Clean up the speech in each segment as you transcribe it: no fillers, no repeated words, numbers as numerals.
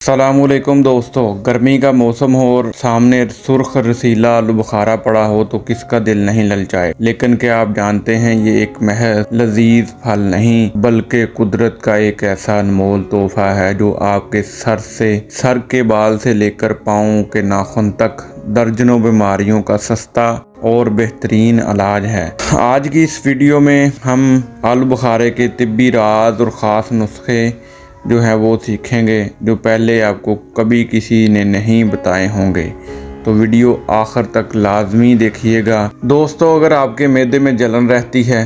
अस्सलाम वालेकुम दोस्तों, गर्मी का मौसम हो और सामने सुर्ख रसीला आलू बुखारा पड़ा हो तो किसका दिल नहीं ललचाए। लेकिन क्या आप जानते हैं ये एक महज लजीज फल नहीं बल्कि कुदरत का एक ऐसा अनमोल तोहफा है जो आपके सर के बाल से लेकर पाँव के नाखून तक दर्जनों बीमारियों का सस्ता और बेहतरीन इलाज है। आज की इस वीडियो में हम आलू बुखारे के तिब्बी राज और ख़ास नुस्खे जो है वो सीखेंगे जो पहले आपको कभी किसी ने नहीं बताए होंगे। तो वीडियो आखिर तक लाजमी देखिएगा। दोस्तों, अगर आपके मैदे में जलन रहती है,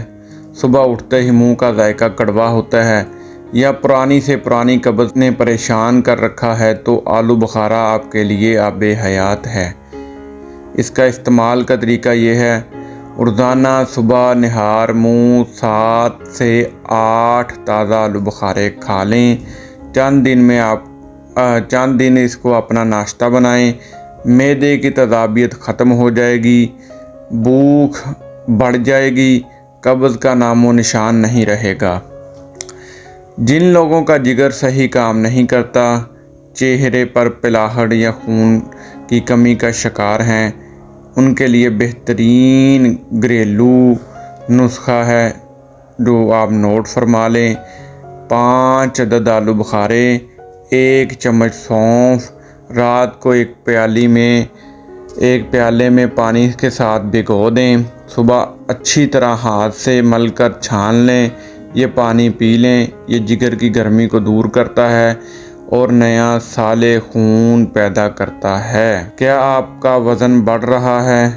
सुबह उठते ही मुंह का जायका कड़वा होता है या पुरानी से पुरानी कब्ज़ ने परेशान कर रखा है तो आलू बुखारा आपके लिए आबे हयात है। इसका इस्तेमाल का तरीका ये है, रोज़ाना सुबह निहार मुँह 7 से 8 ताज़ा आलू बुखारे खा लें। चंद दिन इसको अपना नाश्ता बनाएं। मैदे की तज़ाबियत ख़त्म हो जाएगी, भूख बढ़ जाएगी, कब्ज़ का नामो निशान नहीं रहेगा। जिन लोगों का जिगर सही काम नहीं करता, चेहरे पर पिलाहट या खून की कमी का शिकार हैं, उनके लिए बेहतरीन घरेलू नुस्खा है जो आप नोट फरमा लें। 5 अदद आलू बुखारे, 1 चम्मच सौंफ रात को एक प्याले में पानी के साथ भिगो दें। सुबह अच्छी तरह हाथ से मलकर छान लें। ये पानी पी लें। ये जिगर की गर्मी को दूर करता है और नया साले खून पैदा करता है। क्या आपका वज़न बढ़ रहा है,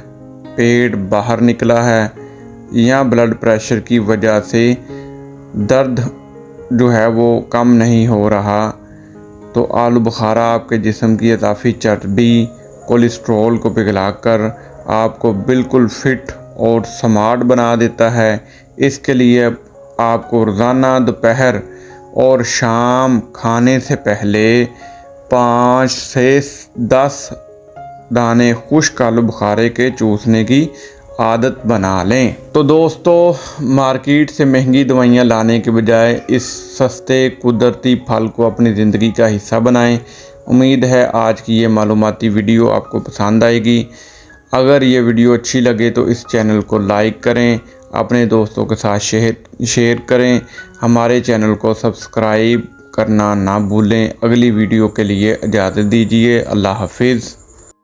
पेट बाहर निकला है या ब्लड प्रेशर की वजह से दर्द जो है वो कम नहीं हो रहा, तो आलू बुखारा आपके जिस्म की इजाफी चर्बी कोलेस्ट्रॉल को पिघलाकर आपको बिल्कुल फिट और स्मार्ट बना देता है। इसके लिए आपको रोज़ाना दोपहर और शाम खाने से पहले 5 से 10 दाने खुश्क आलू बुखारे के चूसने की आदत बना लें। तो दोस्तों, मार्केट से महंगी दवाइयाँ लाने के बजाय इस सस्ते कुदरती फल को अपनी ज़िंदगी का हिस्सा बनाएं। उम्मीद है आज की ये मालूमाती वीडियो आपको पसंद आएगी। अगर ये वीडियो अच्छी लगे तो इस चैनल को लाइक करें, अपने दोस्तों के साथ शेयर करें, हमारे चैनल को सब्सक्राइब करना ना भूलें। अगली वीडियो के लिए इजाज़त दीजिए। अल्लाह हाफिज़।